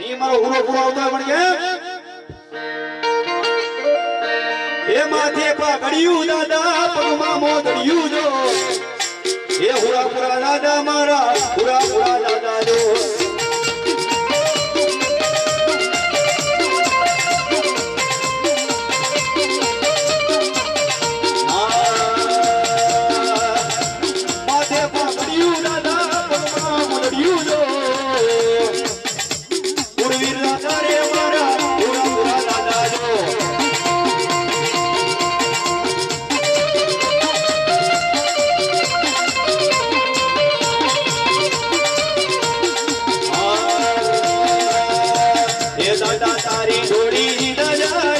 ઈ મારો હુરો પૂરો આવતો પણ કેમ એ માથે પાઘડિયું દાદા પગમાં મોદડિયું જો એ હુરા પૂરા દાદા મારા હુરા પૂરા દાદા જો તારી જોડી દાદા